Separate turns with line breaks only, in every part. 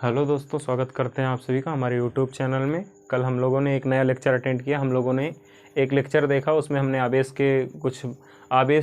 Hello दोस्तों, स्वागत करते हैं आप सभी का हमारे यूट्यूब चैनल में। कल हम लोगों ने एक नया लेक्चर अटेंड किया। हम लोगों ने एक लेक्चर देखा, उसमें हमने आवेश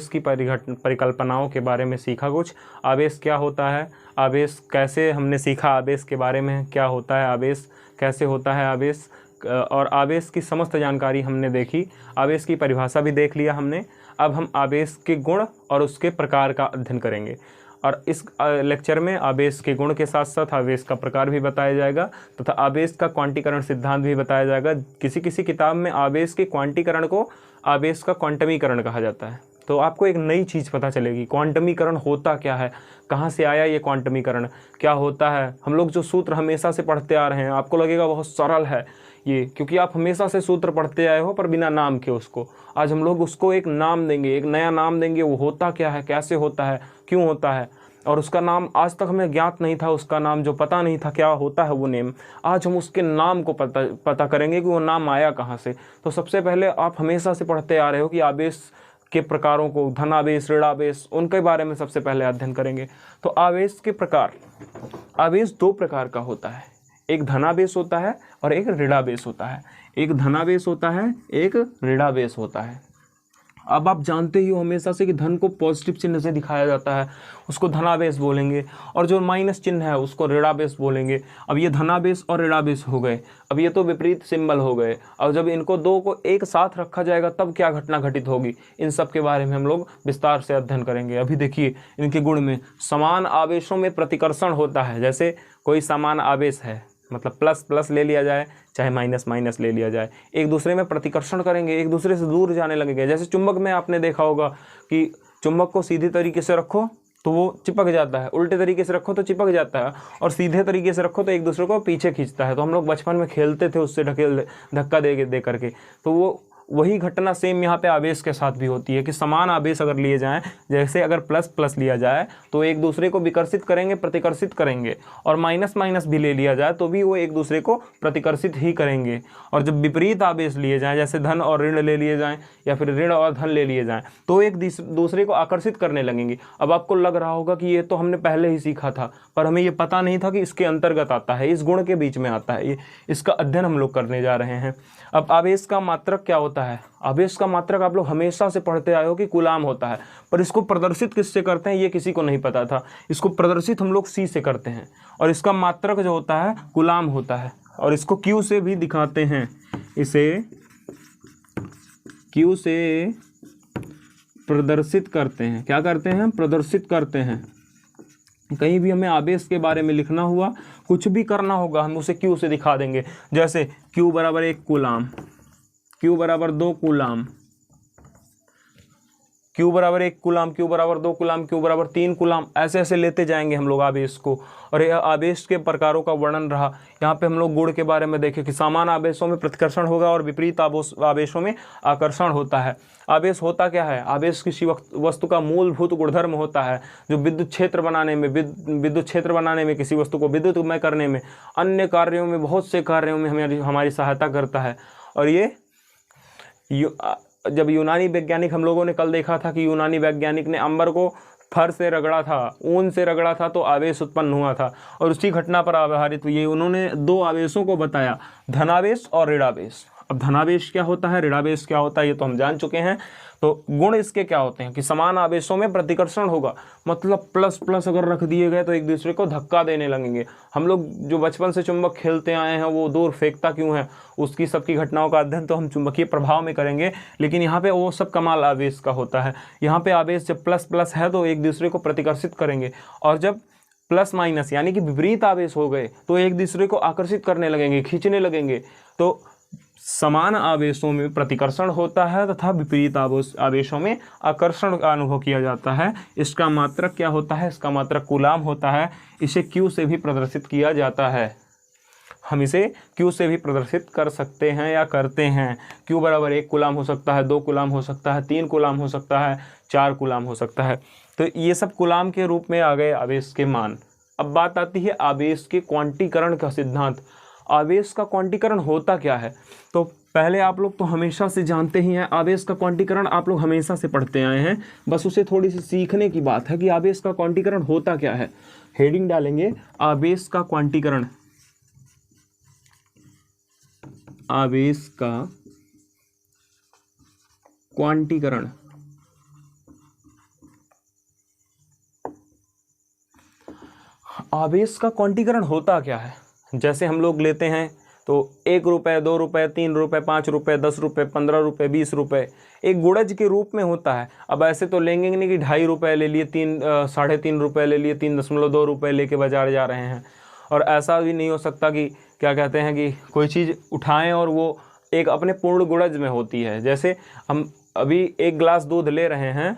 की परिकल्पनाओं के बारे में सीखा। कुछ आवेश क्या होता है, आवेश कैसे, हमने सीखा आवेश के बारे में क्या होता है, आवेश कैसे होता है आवेश, और आवेश की समस्त जानकारी हमने देखी। आवेश की परिभाषा भी देख लिया हमने। अब हम आवेश के गुण और उसके प्रकार का अध्ययन करेंगे, और इस लेक्चर में आवेश के गुण के साथ साथ आवेश का प्रकार भी बताया जाएगा तथा आवेश का क्वांटीकरण सिद्धांत भी बताया जाएगा। किसी किसी किताब में आवेश के क्वांटीकरण को आवेश का क्वांटमीकरण कहा जाता है। तो आपको एक नई चीज़ पता चलेगी, क्वांटमीकरण होता क्या है, कहाँ से आया ये क्वांटमीकरण, क्या होता है। हम लोग जो सूत्र हमेशा से पढ़ते आ रहे हैं, आपको लगेगा बहुत सरल है ये, क्योंकि आप हमेशा से सूत्र पढ़ते आए हो पर बिना नाम के उसको। आज हम लोग उसको एक नाम देंगे, एक नया नाम देंगे। वो होता क्या है, कैसे होता है, क्यों होता है, और उसका नाम आज तक हमें ज्ञात नहीं था। उसका नाम जो पता नहीं था क्या होता है वो नेम, आज हम उसके नाम को पता करेंगे कि वो नाम आया कहाँ से। तो सबसे पहले आप हमेशा से पढ़ते आ रहे हो कि आवेश के प्रकारों को, धनावेश, ऋणावेश, उनके बारे में सबसे पहले अध्ययन करेंगे। तो आवेश के प्रकार, आवेश दो प्रकार का होता है, एक धनावेश होता है और एक ऋणावेश होता है। एक धनावेश होता है, एक ऋणावेश होता है। अब आप जानते ही हो हमेशा से कि धन को पॉजिटिव चिन्ह से दिखाया जाता है, उसको धनावेश बोलेंगे, और जो माइनस चिन्ह है उसको ऋणावेश बोलेंगे। अब ये धनावेश और ऋणावेश हो गए, अब ये तो विपरीत सिंबल हो गए। और जब इनको दो को एक साथ रखा जाएगा तब क्या घटना घटित होगी, इन सब के बारे में हम लोग विस्तार से अध्ययन करेंगे। अभी देखिए इनके गुण में समान आवेशों में प्रतिकर्षण होता है। जैसे कोई समान आवेश है, मतलब प्लस प्लस ले लिया जाए चाहे माइनस माइनस ले लिया जाए, एक दूसरे में प्रतिकर्षण करेंगे, एक दूसरे से दूर जाने लगेंगे। जैसे चुंबक में आपने देखा होगा कि चुंबक को सीधी तरीके से रखो तो वो चिपक जाता है, उल्टे तरीके से रखो तो चिपक जाता है, और सीधे तरीके से रखो तो एक दूसरे को पीछे खींचता है। तो हम लोग बचपन में खेलते थे उससे धक्का दे करके। तो वो वही घटना सेम यहाँ पे आवेश के साथ भी होती है कि समान आवेश अगर लिए जाएं, जैसे अगर प्लस प्लस लिया जाए तो एक दूसरे को विकर्षित करेंगे, प्रतिकर्षित करेंगे, और माइनस माइनस भी ले लिया जाए तो भी वो एक दूसरे को प्रतिकर्षित ही करेंगे। और जब विपरीत आवेश लिए जाएं, जैसे धन और ऋण ले लिए जाएं या फिर ऋण और धन ले लिए जाएं, तो एक दूसरे को आकर्षित करने लगेंगे। अब आपको लग रहा होगा कि ये तो हमने पहले ही सीखा था, पर हमें ये पता नहीं था कि इसके अंतर्गत आता है, इस गुण के बीच में आता है। ये इसका अध्ययन हम लोग करने जा रहे हैं। अब आवेश का मात्रक क्या होता है, आवेश का मात्रक आप लोग हमेशा से पढ़ते आए हो कि कूलाम होता है, पर इसको प्रदर्शित किससे करते हैं ये किसी को नहीं पता था। इसको प्रदर्शित हम लोग सी से करते हैं, और इसका मात्रक जो होता है कूलाम होता है, और इसको क्यू से भी दिखाते हैं। इसे क्यू से प्रदर्शित करते हैं। क्या करते हैं, प्रदर्शित करते हैं। कहीं भी हमें आवेश के बारे में लिखना हुआ, कुछ भी करना होगा, हम उसे क्यू से दिखा देंगे। जैसे क्यू बराबर 1 कूलाम, क्यू बराबर 2 कूलाम, क्यू बराबर 1 कूलाम, क्यू बराबर 2 कूलाम, क्यू बराबर 3 कूलाम, ऐसे ऐसे लेते जाएंगे हम लोग आवेश को। और यह आवेश के प्रकारों का वर्णन रहा। यहाँ पे हम लोग गुण के बारे में देखें कि समान आवेशों में प्रतिकर्षण होगा और विपरीत आवेशों में आकर्षण होता है। आवेश होता क्या है, आवेश किसी वस्तु का मूलभूत गुणधर्म होता है जो विद्युत क्षेत्र बनाने में, किसी वस्तु को विद्युतमय करने में, अन्य कार्यों में, बहुत से कार्यों में हमारी सहायता करता है। और ये जब यूनानी वैज्ञानिक, हम लोगों ने कल देखा था कि यूनानी वैज्ञानिक ने अंबर को फर से रगड़ा था, ऊन से रगड़ा था, तो आवेश उत्पन्न हुआ था, और उसी घटना पर आधारित ये उन्होंने दो आवेशों को बताया, धनावेश और ऋणावेश। अब धनावेश क्या होता है, ऋणावेश क्या होता है, ये तो हम जान चुके हैं। तो गुण इसके क्या होते हैं कि समान आवेशों में प्रतिकर्षण होगा, मतलब प्लस प्लस अगर रख दिए गए तो एक दूसरे को धक्का देने लगेंगे। हम लोग जो बचपन से चुंबक खेलते आए हैं वो दूर फेंकता क्यों है, उसकी सबकी घटनाओं का अध्ययन तो हम चुंबकीय प्रभाव में करेंगे, लेकिन यहाँ पे वो सब कमाल आवेश का होता है। यहाँ पे आवेश जब प्लस प्लस है तो एक दूसरे को प्रतिकर्षित करेंगे, और जब प्लस माइनस यानी कि विपरीत आवेश हो गए तो एक दूसरे को आकर्षित करने लगेंगे, खींचने लगेंगे। तो समान आवेशों में प्रतिकर्षण होता है तथा विपरीत आवेशों में आकर्षण का अनुभव किया जाता है। इसका मात्रक क्या होता है, इसका मात्रक कूलाम होता है। इसे क्यू से भी प्रदर्शित किया जाता है। हम इसे क्यू से भी प्रदर्शित कर सकते हैं या करते हैं। क्यू बराबर 1 कूलाम हो सकता है, 2 कूलाम हो सकता है, 3 कूलाम हो सकता है, 4 कूलाम हो सकता है। तो ये सब कूलाम के रूप में आ गए आवेश के मान। अब बात आती है आवेश के क्वांटीकरण का सिद्धांत। आवेश का क्वांटीकरण होता क्या है, तो पहले आप लोग तो हमेशा से जानते ही हैं, आवेश का क्वांटीकरण आप लोग हमेशा से पढ़ते आए हैं, बस उसे थोड़ी सी सीखने की बात है कि आवेश का क्वांटीकरण होता क्या है। हेडिंग डालेंगे आवेश का क्वांटीकरण, आवेश का क्वांटीकरण। आवेश का क्वांटीकरण होता क्या है? जैसे हम लोग लेते हैं तो 1 रुपये, 2 रुपये, 3 रुपये, 5 रुपये, 10 रुपये, 15 रुपये, 20 रुपये एक गुणज के रूप में होता है। अब ऐसे तो लेंगे नहीं कि 2.5 रुपये ले लिए, 3.5 रुपये ले लिए, 3.2 रुपये लेके बाजार जा रहे हैं। और ऐसा भी नहीं हो सकता कि क्या कहते हैं कि कोई चीज़ उठाएं और वो एक अपने पूर्ण गुणज में होती है। जैसे हम अभी 1 गिलास दूध ले रहे हैं,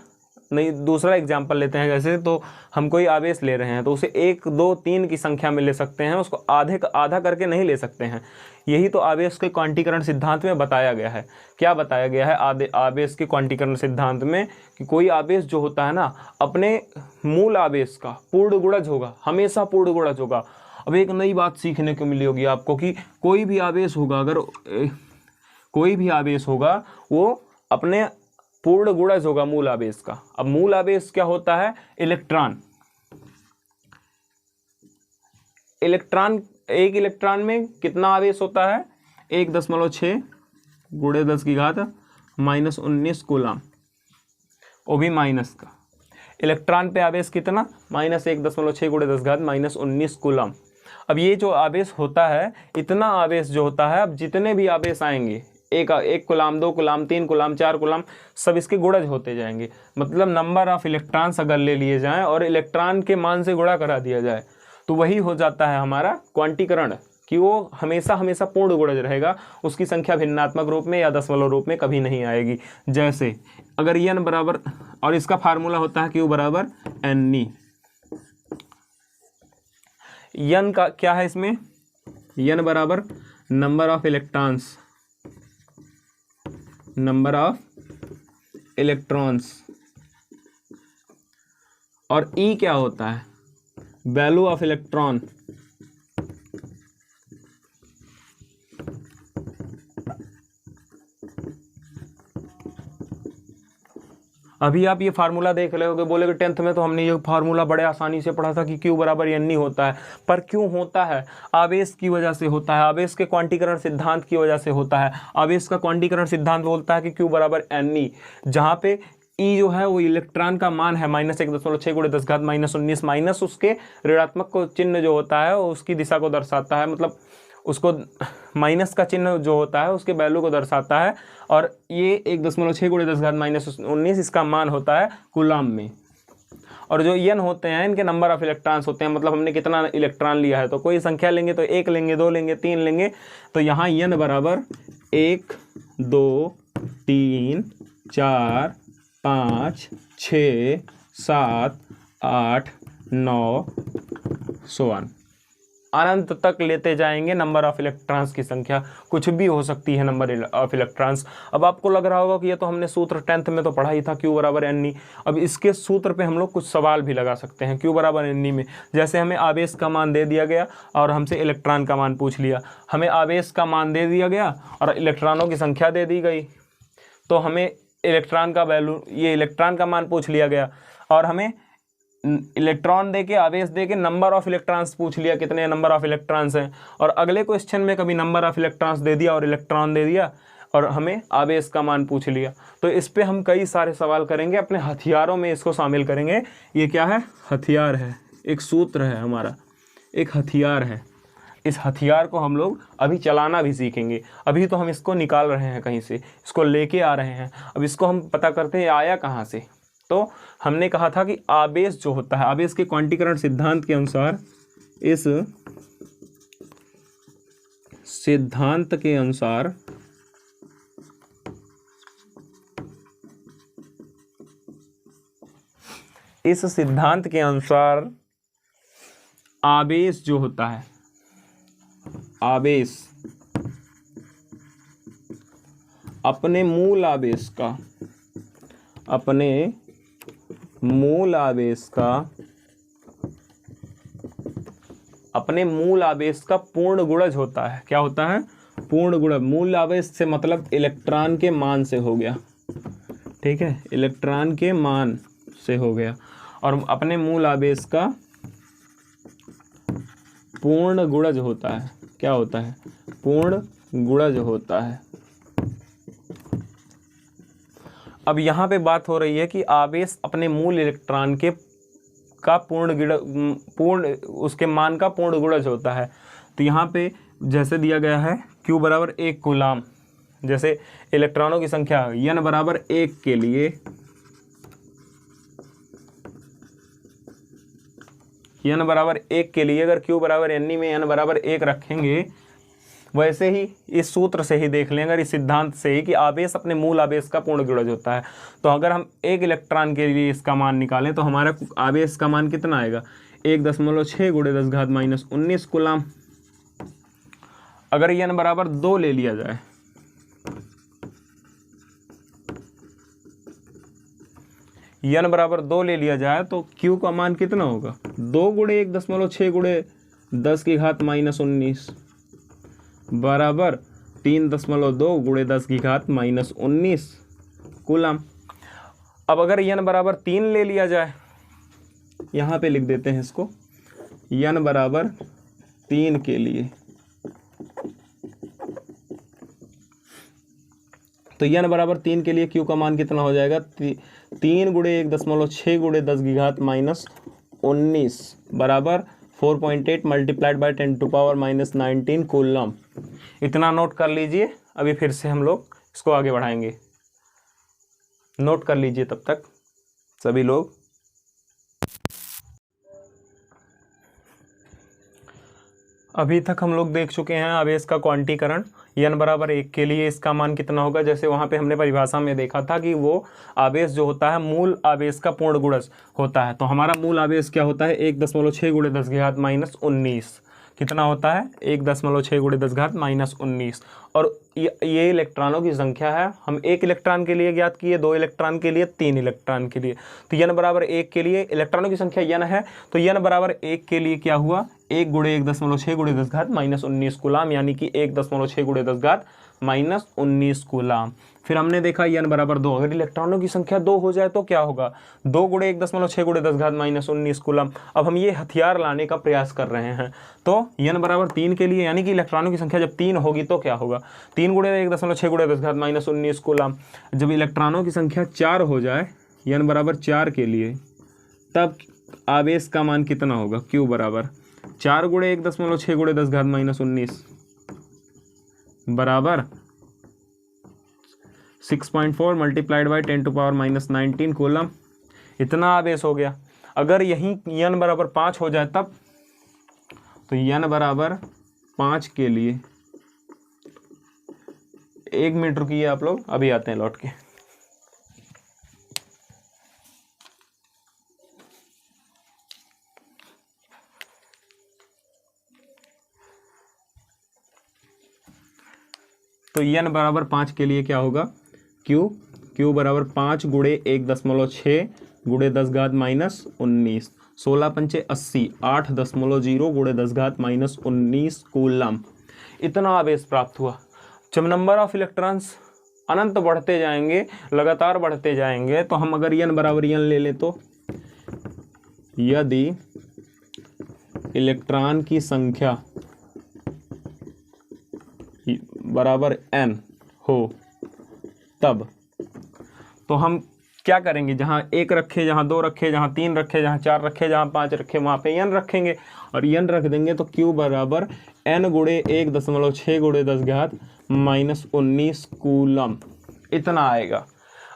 नहीं दूसरा एग्जाम्पल लेते हैं, जैसे तो हम कोई आवेश ले रहे हैं तो उसे 1, 2, 3 की संख्या में ले सकते हैं, उसको आधा करके नहीं ले सकते हैं। यही तो आवेश के क्वांटीकरण सिद्धांत में बताया गया है। क्या बताया गया है आवेश के क्वांटीकरण सिद्धांत में? कि कोई आवेश जो होता है ना, अपने मूल आवेश का पूर्ण गुणज होगा, हमेशा पूर्ण गुणज होगा। अब एक नई बात सीखने को मिली होगी आपको कि कोई भी आवेश होगा, अगर कोई भी आवेश होगा वो अपने पूर्ण गुणज होगा मूल आवेश का। अब मूल आवेश क्या होता है? इलेक्ट्रॉन। एक इलेक्ट्रॉन में कितना आवेश होता है? 1.6 × 10 - 19 कूलम, वो भी माइनस का। इलेक्ट्रॉन पे आवेश कितना? -1.6 × 10 - 19 कूलम। अब ये जो आवेश होता है, इतना आवेश जो होता है, अब जितने भी आवेश आएंगे, 1 कूलम, 2 कूलम, 3 कूलम, 4 कूलम, सब इसके गुणज होते जाएंगे। मतलब नंबर ऑफ इलेक्ट्रॉन्स अगर ले लिए जाएं और इलेक्ट्रॉन के मान से गुणा करा दिया जाए तो वही हो जाता है हमारा क्वांटीकरण, कि वो हमेशा हमेशा पूर्ण गुणज रहेगा, उसकी संख्या भिन्नात्मक रूप में या दशमलव रूप में कभी नहीं आएगी। जैसे अगर n बराबर, और इसका फार्मूला होता है Q बराबर NE। n का क्या है इसमें? n बराबर number of electrons, number of electrons, और E क्या होता है? Value of electron. अभी आप ये फार्मूला देख रहे होगे, बोलेगे 10th में तो हमने ये फार्मूला बड़े आसानी से पढ़ा था कि Q बराबर NE होता है। पर क्यों होता है? आवेश की वजह से होता है, आवेश के क्वांटीकरण सिद्धांत की वजह से होता है। आवेश का क्वांटीकरण सिद्धांत बोलता है कि Q बराबर NE, जहाँ पे E जो है वो इलेक्ट्रॉन का मान है -1.6 × 10 - 19, माइनस उसके ऋणात्मक को चिन्ह जो होता है वो उसकी दिशा को दर्शाता है, मतलब उसको माइनस का चिन्ह जो होता है उसके वैल्यू को दर्शाता है। और ये 1.6 × 10 - 19 इसका मान होता है कूलम में। और जो n होते हैं इनके नंबर ऑफ इलेक्ट्रॉन्स होते हैं, मतलब हमने कितना इलेक्ट्रॉन लिया है। तो कोई संख्या लेंगे तो 1 लेंगे, 2 लेंगे, 3 लेंगे, तो यहाँ n बराबर 1, 2, 3, 4, 5, 6, 7, 8, 9 सो ऑन, अनंत तक लेते जाएंगे नंबर ऑफ इलेक्ट्रॉन्स की संख्या। कुछ भी हो सकती है नंबर ऑफ इलेक्ट्रॉन्स। अब आपको लग रहा होगा कि ये तो हमने सूत्र 10th में तो पढ़ा ही था, Q बराबर NE। अब इसके सूत्र पे हम लोग कुछ सवाल भी लगा सकते हैं Q बराबर NE में। जैसे हमें आवेश का मान दे दिया गया और हमसे इलेक्ट्रॉन का मान पूछ लिया। हमें आवेश का मान दे दिया गया और इलेक्ट्रॉनों की संख्या दे दी गई, तो हमें इलेक्ट्रॉन का वैल्यू, ये इलेक्ट्रॉन का मान पूछ लिया गया, और हमें इलेक्ट्रॉन दे के, आवेश दे के नंबर ऑफ इलेक्ट्रॉन्स पूछ लिया, कितने नंबर ऑफ इलेक्ट्रॉन्स हैं। और अगले क्वेश्चन में कभी नंबर ऑफ इलेक्ट्रॉन्स दे दिया और इलेक्ट्रॉन दे दिया और हमें आवेश का मान पूछ लिया। तो इस पे हम कई सारे सवाल करेंगे, अपने हथियारों में इसको शामिल करेंगे। ये क्या है? हथियार है, एक सूत्र है हमारा, एक हथियार है। इस हथियार को हम लोग अभी चलाना भी सीखेंगे। अभी तो हम इसको निकाल रहे हैं कहीं से, इसको लेके आ रहे हैं। अब इसको हम पता करते हैं आया कहाँ से। तो हमने कहा था कि आवेश जो होता है, आवेश के क्वांटीकरण सिद्धांत के अनुसार, इस सिद्धांत के अनुसार आवेश जो होता है, आवेश अपने मूल आवेश का, अपने मूल आवेश का पूर्ण गुणज होता है। क्या होता है? पूर्ण गुणज। मूल आवेश से मतलब इलेक्ट्रॉन के मान से हो गया, ठीक है, इलेक्ट्रॉन के मान से हो गया। और अपने मूल आवेश का पूर्ण गुणज होता है। क्या होता है? पूर्ण गुणज होता है। अब यहाँ पे बात हो रही है कि आवेश अपने मूल इलेक्ट्रॉन के का पूर्ण उसके मान का पूर्ण गुणज होता है। तो यहाँ पे जैसे दिया गया है Q बराबर 1 कूलाम, जैसे इलेक्ट्रॉनों की संख्या n बराबर 1 के लिए अगर Q बराबर n में n बराबर 1 रखेंगे, वैसे ही इस सूत्र से ही देख लेंगे, इस सिद्धांत से ही कि आवेश अपने मूल आवेश का पूर्ण गुणज होता है। तो अगर हम एक इलेक्ट्रॉन के लिए इसका मान निकालें तो हमारा आवेश का मान कितना आएगा? 1.6 × 10⁻−19 कूलाम। अगर n बराबर 2 ले लिया जाए, n बराबर 2 ले लिया जाए तो Q का मान कितना होगा? 2 × 1.6 × 10⁻−19 बराबर 3.2 × 10⁻−19 कूलाम। अब अगर n बराबर 3 ले लिया जाए, यहाँ पे लिख देते हैं इसको, n बराबर 3 के लिए, तो n बराबर 3 के लिए Q का मान कितना हो जाएगा? 3 × 1.6 × 10⁻19 बराबर 4.8 × 10⁻19 कूलम। इतना नोट कर लीजिए। अभी फिर से हम लोग इसको आगे बढ़ाएंगे। नोट कर लीजिए तब तक सभी लोग। अभी तक हम लोग देख चुके हैं आवेश का क्वांटीकरण। n बराबर 1 के लिए इसका मान कितना होगा? जैसे वहाँ पे हमने परिभाषा में देखा था कि वो आवेश जो होता है मूल आवेश का पूर्ण गुणज होता है। तो हमारा मूल आवेश क्या होता है? 1.6 × 10⁻−19 कितना होता है? 1.6 × 10⁻−19। और ये इलेक्ट्रॉनों की संख्या है। हम एक इलेक्ट्रॉन के लिए ज्ञात किए, 2 इलेक्ट्रॉन के लिए, 3 इलेक्ट्रॉन के लिए। तो n बराबर 1 के लिए इलेक्ट्रॉनों की संख्या n है, तो n बराबर 1 के लिए क्या हुआ? 1 × 1.6 × 10⁻19 कूलाम, यानी कि 1.6 × 10⁻19 कूलाम। फिर हमने देखा n बराबर 2, अगर इलेक्ट्रॉनों की संख्या 2 हो जाए तो क्या होगा? 2 × 1.6 × 10⁻19 कूलाम। अब हम ये हथियार लाने का प्रयास कर रहे हैं। तो n बराबर 3 के लिए, यानी कि इलेक्ट्रॉनों की संख्या जब 3 होगी तो क्या होगा? 3 × 1.6 × 10⁻19 कूलाम। जब इलेक्ट्रॉनों की संख्या 4 हो जाए, n बराबर 4 के लिए, तब आवेश का मान कितना होगा? Q बराबर 4 × 1.6 × 10⁻19 बराबर 6.4 × 10⁻19 कूलम। इतना आवेश हो गया। अगर यहीं n बराबर 5 हो जाए तब, तो n बराबर 5 के लिए 1 मिनट रुकिए आप लोग, अभी आते हैं लौट के। तो n बराबर 5 के लिए क्या होगा? Q बराबर 5 × 1.6 × 10⁻−19, 16 पंचे 80, 8.0 × 10⁻−19 कूलम। इतना आवेश प्राप्त हुआ। जब नंबर ऑफ इलेक्ट्रॉन्स अनंत बढ़ते जाएंगे, लगातार बढ़ते जाएंगे, तो हम अगर n बराबर n ले लें तो यदि इलेक्ट्रॉन की संख्या बराबर n हो तब, तो हम क्या करेंगे? जहाँ 1 रखे, जहाँ 2 रखे, जहाँ 3 रखे, जहाँ 4 रखे, जहाँ 5 रखे, वहाँ पे n रखेंगे और n रख देंगे। तो Q बराबर n × 1.6 × 10⁻−19 कूलम। इतना आएगा।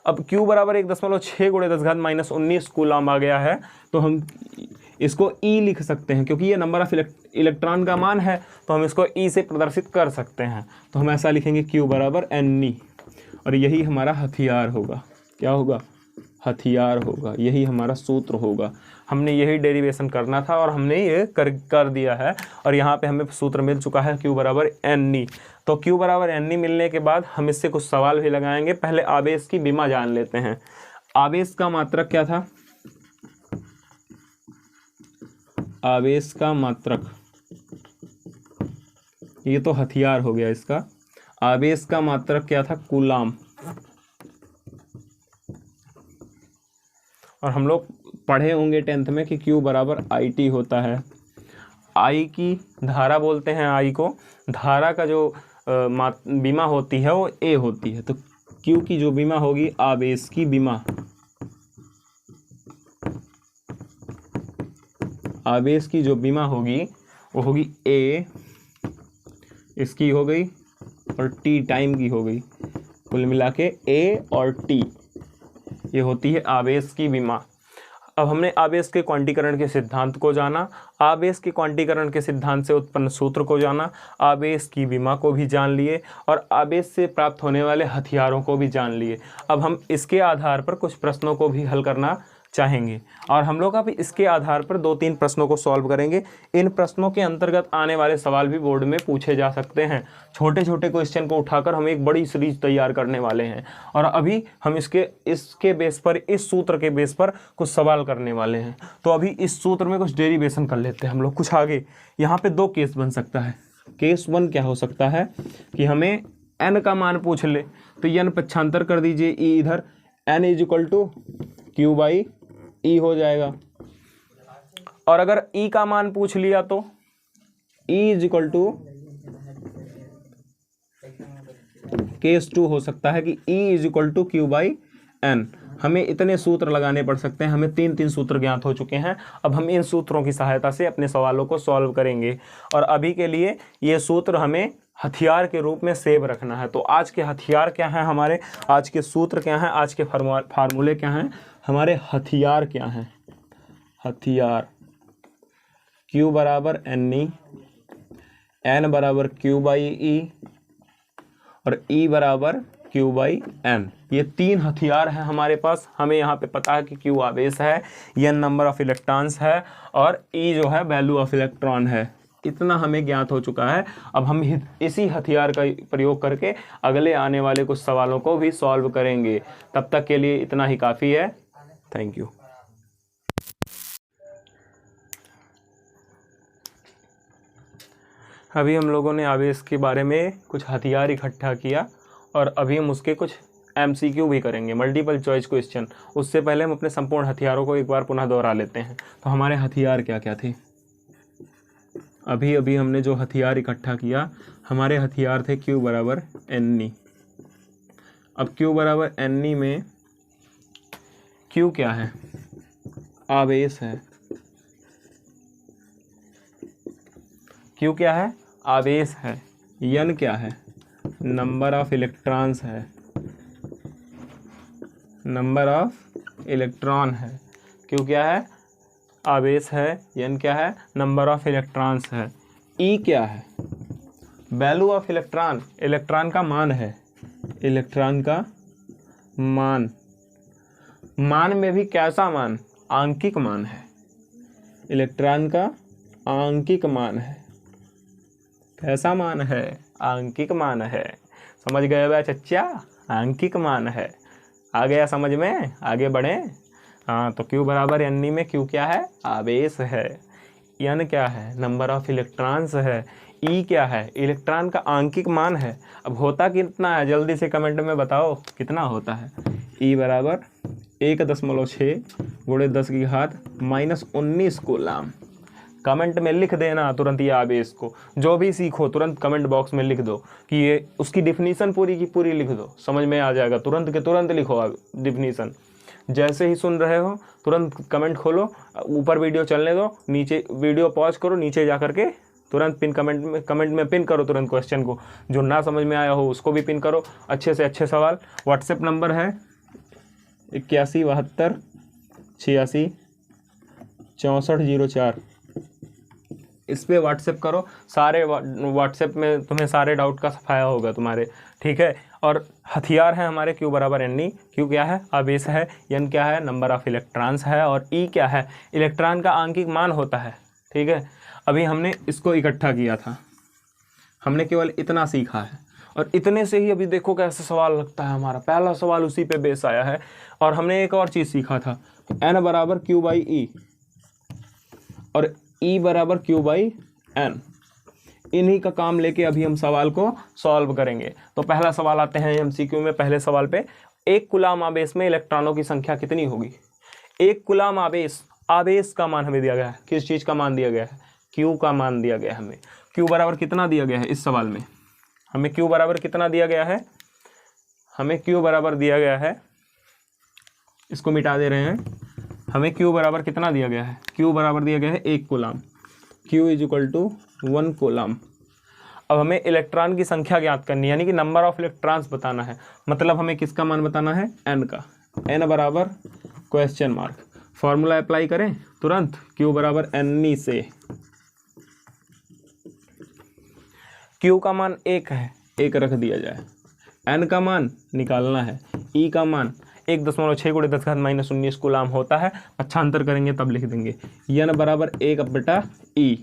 अब Q बराबर 1.6 × 10⁻−19 कूलम आ गया है, तो हम इसको E लिख सकते हैं, क्योंकि ये नंबर ऑफ इलेक्ट्रॉन का मान है, तो हम इसको E से प्रदर्शित कर सकते हैं। तो हम ऐसा लिखेंगे Q बराबर Ne, और यही हमारा हथियार होगा। क्या होगा? हथियार होगा। यही हमारा सूत्र होगा। हमने यही डेरिवेशन करना था और हमने ये कर दिया है, और यहाँ पे हमें सूत्र मिल चुका है Q बराबर Ne। तो Q बराबर Ne मिलने के बाद हम इससे कुछ सवाल भी लगाएंगे। पहले आवेश की विमा जान लेते हैं। आवेश का मात्रक क्या था? आवेश का मात्रक, ये तो हथियार हो गया इसका। आवेश का मात्रक क्या था? कूलाम। और हम लोग पढ़े होंगे 10th में कि Q बराबर IT होता है। आई की धारा बोलते हैं, आई को धारा का जो विमा होती है वो ए होती है। तो क्यू की जो विमा होगी, आवेश की विमा, आवेश की जो विमा होगी वो होगी ए, इसकी हो गई, और टी टाइम की हो गई। कुल मिला के ए और टी ये होती है आवेश की विमा। अब हमने आवेश के क्वांटीकरण के सिद्धांत को जाना, आवेश के क्वांटीकरण के सिद्धांत से उत्पन्न सूत्र को जाना, आवेश की विमा को भी जान लिए, और आवेश से प्राप्त होने वाले हथियारों को भी जान लिए। अब हम इसके आधार पर कुछ प्रश्नों को भी हल करना चाहेंगे, और हम लोग अब इसके आधार पर 2-3 प्रश्नों को सॉल्व करेंगे। इन प्रश्नों के अंतर्गत आने वाले सवाल भी बोर्ड में पूछे जा सकते हैं। छोटे छोटे क्वेश्चन को उठाकर हम एक बड़ी सीरीज तैयार करने वाले हैं, और अभी हम इसके बेस पर, इस सूत्र के बेस पर कुछ सवाल करने वाले हैं। तो अभी इस सूत्र में कुछ डेरिवेशन कर लेते हैं हम लोग कुछ आगे। यहाँ पे 2 केस बन सकता है। केस 1 क्या हो सकता है कि हमें n का मान पूछ ले, तो n पक्षांतर कर दीजिए, e इधर, n = Q/E हो जाएगा। और अगर E का मान पूछ लिया तो E = केस 2 हो सकता है कि E = Q/N। हमें इतने सूत्र लगाने पड़ सकते हैं, हमें 3 सूत्र ज्ञात हो चुके हैं। अब हम इन सूत्रों की सहायता से अपने सवालों को सॉल्व करेंगे, और अभी के लिए ये सूत्र हमें हथियार के रूप में सेव रखना है। तो आज के हथियार क्या हैं हमारे, आज के सूत्र क्या हैं, आज के फार्मूले क्या हैं, हमारे हथियार क्या हैं। हथियार Q = NE, N = Q/E और E = Q/N। ये 3 हथियार हैं हमारे पास। हमें यहाँ पे पता है कि Q आवेश है, N नंबर ऑफ इलेक्ट्रॉन्स है, और E जो है वैल्यू ऑफ इलेक्ट्रॉन है। इतना हमें ज्ञात हो चुका है। अब हम इसी हथियार का प्रयोग करके अगले आने वाले कुछ सवालों को भी सॉल्व करेंगे। तब तक के लिए इतना ही काफ़ी है। Thank you. अभी हम लोगों ने आवेश के बारे में कुछ हथियार इकट्ठा किया, और अभी हम उसके कुछ MCQ भी करेंगे, मल्टीपल चॉइस क्वेश्चन। उससे पहले हम अपने संपूर्ण हथियारों को एक बार पुनः दोहरा लेते हैं। तो हमारे हथियार क्या क्या थे, अभी हमने जो हथियार इकट्ठा किया, हमारे हथियार थे Q = Ne। अब Q = Ne में Q क्या है, आवेश है। Q क्या है, आवेश है। N क्या है, नंबर ऑफ इलेक्ट्रॉन्स है, नंबर ऑफ इलेक्ट्रॉन है। Q क्या है, आवेश है। N क्या है, नंबर ऑफ इलेक्ट्रॉन्स है। E क्या है, वैल्यू ऑफ इलेक्ट्रॉन, इलेक्ट्रॉन का मान है, इलेक्ट्रॉन का मान। मान में भी कैसा मान, आंकिक मान है। इलेक्ट्रॉन का आंकिक मान है। कैसा मान है, आंकिक मान है। समझ गए बे चच्चा, आंकिक मान है। आ गया समझ में, आगे बढ़ें। हाँ, तो Q = Ne में Q क्या है, आवेश है। N क्या है, नंबर ऑफ इलेक्ट्रॉन्स है। E क्या है, इलेक्ट्रॉन का आंकिक मान है। अब होता कितना है, जल्दी से कमेंट में बताओ कितना होता है। E = 1.6 × 10 - 19 coulomb. कमेंट में लिख देना तुरंत ये आवेश को, जो भी सीखो तुरंत कमेंट बॉक्स में लिख दो कि ये उसकी डिफिनीशन पूरी की पूरी लिख दो, समझ में आ जाएगा। तुरंत के तुरंत लिखो डिफिनीशन, जैसे ही सुन रहे हो तुरंत कमेंट खोलो, ऊपर वीडियो चलने दो, नीचे वीडियो पॉज करो, नीचे जा करके तुरंत पिन कमेंट में पिन करो तुरंत क्वेश्चन को। जो ना समझ में आया हो उसको भी पिन करो, अच्छे से अच्छे सवाल। व्हाट्सएप नंबर है 81 72 86 64 04। इस पर व्हाट्सएप करो, सारे व्हाट्सएप में तुम्हें सारे डाउट का सफाया होगा तुम्हारे, ठीक है। और हथियार है हमारे Q = Ne। Q क्या है, आवेश है। N क्या है, नंबर ऑफ इलेक्ट्रॉन्स है। और E क्या है, इलेक्ट्रॉन का आंकिक मान होता है, ठीक है। अभी हमने इसको इकट्ठा किया था, हमने केवल इतना सीखा है, और इतने से ही अभी देखो कैसे सवाल लगता है। हमारा पहला सवाल उसी पे बेस आया है। और हमने एक और चीज़ सीखा था, N = Q/E और E = Q/N। इन्हीं का काम लेके अभी हम सवाल को सॉल्व करेंगे। तो पहला सवाल आते हैं MCQ में। पहले सवाल पे, एक कूलम आवेश में इलेक्ट्रॉनों की संख्या कितनी होगी। एक कूलम आवेश, आवेश का मान हमें दिया गया है। किस चीज़ का मान दिया गया है, Q का मान दिया गया है हमें। Q बराबर कितना दिया गया है इस सवाल में? हमें Q बराबर कितना दिया गया है? हमें Q बराबर दिया गया है, इसको मिटा दे रहे हैं, हमें Q बराबर कितना दिया गया है? Q बराबर दिया गया है 1 coulomb. Q is equal to 1 coulomb. अब हमें इलेक्ट्रॉन की संख्या ज्ञात करनी है, यानी कि नंबर ऑफ इलेक्ट्रॉन्स बताना है। मतलब हमें किसका मान बताना है? N का। N बराबर क्वेश्चन मार्क, फॉर्मूला अप्लाई करें तुरंत, Q बराबर N से। Q का मान 1 है, 1 रख दिया जाए। N का मान निकालना है, E का मान 1.6 × 10⁻⁻19 कूलाम होता है। पक्षांतर करेंगे तब लिख देंगे। N बराबर 1/E,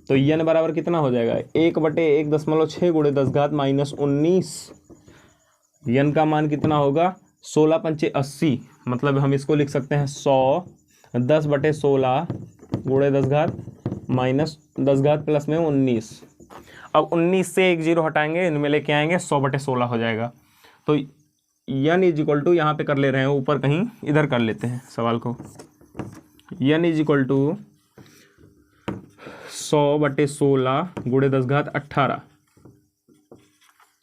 तो N बराबर कितना हो जाएगा? 1/1.6 × 10⁻⁻19। N का मान कितना होगा? 16 पंचे 80, मतलब हम इसको लिख सकते हैं 100, 10/16 × 10⁻10 प्लस में 19। अब 19 से एक जीरो हटाएंगे, इनमें लेके आएंगे, 100/16 हो जाएगा। तो N इज इक्वल टू, यहाँ पे कर ले रहे हैं ऊपर, कहीं इधर कर लेते हैं सवाल को। N इज इक्वल टू 100/16 × 10⁻18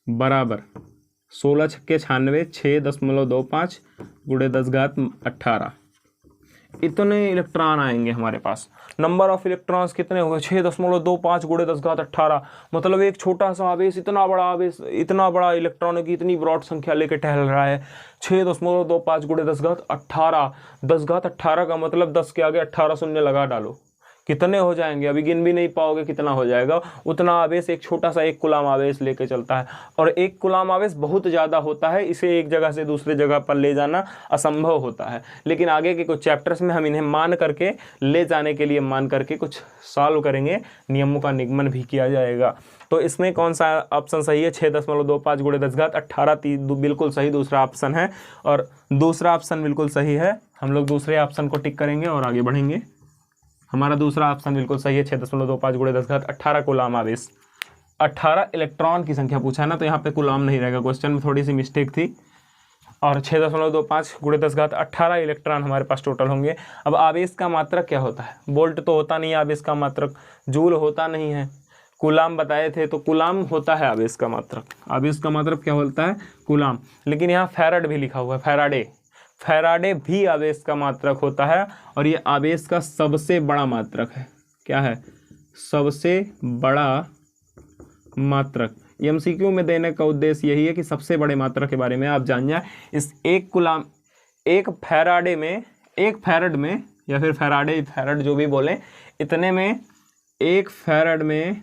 बराबर 16 छक्के 96, 6.25 × 10⁻18। इतने इलेक्ट्रॉन आएंगे हमारे पास। नंबर ऑफ इलेक्ट्रॉन्स कितने होंगे? 6.25 × 10⁻18। मतलब एक छोटा सा आवेश इतना बड़ा आवेश, इतना बड़ा इलेक्ट्रॉनों की इतनी ब्रॉड संख्या लेके टहल रहा है। 6.25 × 10⁻18, 10⁻18 का मतलब 10 के आगे 18 शून्य लगा डालो, कितने हो जाएंगे? अभी गिन भी नहीं पाओगे कितना हो जाएगा। उतना आवेश एक छोटा सा 1 कूलाम आवेश लेके चलता है, और 1 कूलाम आवेश बहुत ज़्यादा होता है, इसे एक जगह से दूसरे जगह पर ले जाना असंभव होता है। लेकिन आगे के कुछ चैप्टर्स में हम इन्हें मान करके, ले जाने के लिए मान करके कुछ सॉल्व करेंगे, नियमों का निगमन भी किया जाएगा। तो इसमें कौन सा ऑप्शन सही है? 6.25 × 10⁻18 बिल्कुल सही दूसरा ऑप्शन है, और दूसरा ऑप्शन बिल्कुल सही है। हम लोग दूसरे ऑप्शन को टिक करेंगे और आगे बढ़ेंगे। हमारा दूसरा ऑप्शन बिल्कुल सही है, 6.25 × 10⁻18 कूलाम आवेश। 18 इलेक्ट्रॉन की संख्या पूछा है ना, तो यहाँ पे कूलाम नहीं रहेगा, क्वेश्चन में थोड़ी सी मिस्टेक थी। और 6.25 × 10⁻18 इलेक्ट्रॉन हमारे पास टोटल होंगे। अब आवेश का मात्रक क्या होता है? वोल्ट तो होता नहीं है आवेश का मात्रक, जूल होता नहीं है, कूलाम बताए थे, तो कूलाम होता है आवेश का मात्रक। आवेश का मात्रक क्या होता है? कूलाम। लेकिन यहाँ फैराड भी लिखा हुआ है, फैराडे भी आवेश का मात्रक होता है, और ये आवेश का सबसे बड़ा मात्रक है। क्या है? सबसे बड़ा मात्रक। एमसीक्यू में देने का उद्देश्य यही है कि सबसे बड़े मात्रक के बारे में आप जान जाए। इस 1 कूलाम, 1 फैराडे में, 1 फैरड में, या फिर फैरड जो भी बोलें, इतने में 1 फैरड में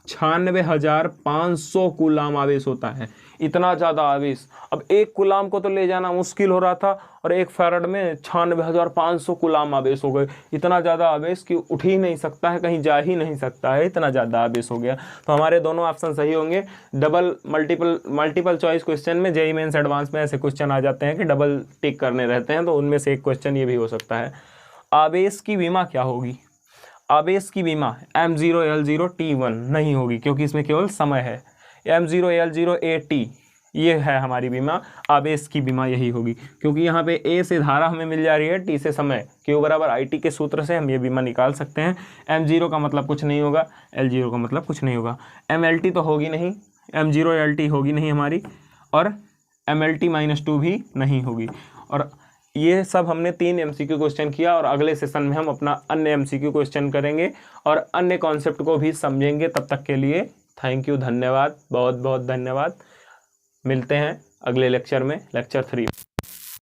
96,500 कूलाम आवेश होता है। इतना ज़्यादा आवेश। अब 1 कूलाम को तो ले जाना मुश्किल हो रहा था, और 1 फैरड में 96,500 कूलाम आवेश हो गए। इतना ज़्यादा आवेश कि उठ ही नहीं सकता है, कहीं जा ही नहीं सकता है, इतना ज़्यादा आवेश हो गया। तो हमारे दोनों ऑप्शन सही होंगे। डबल मल्टीपल चॉइस क्वेश्चन में, जेईई मेंस एडवांस में ऐसे क्वेश्चन आ जाते हैं कि डबल टिक करने रहते हैं, तो उनमें से एक क्वेश्चन ये भी हो सकता है। आवेश की विमा क्या होगी? आवेश की विमा M0 L0 T1 नहीं होगी, क्योंकि इसमें केवल समय है। M0 L0 AT ये है हमारी बीमा। आवेश की बीमा यही होगी, क्योंकि यहाँ पे A से धारा हमें मिल जा रही है, T से समय, Q बराबर IT के सूत्र से हम ये बीमा निकाल सकते हैं। M0 का मतलब कुछ नहीं होगा, L0 का मतलब कुछ नहीं होगा, MLT तो होगी नहीं, M0 LT होगी नहीं हमारी, और MLT-2 भी नहीं होगी। और ये सब हमने 3 MCQ क्वेश्चन किया, और अगले सेशन में हम अपना अन्य MCQ क्वेश्चन करेंगे और अन्य कॉन्सेप्ट को भी समझेंगे। तब तक के लिए थैंक यू, धन्यवाद, बहुत बहुत धन्यवाद। मिलते हैं अगले लेक्चर में, लेक्चर 3।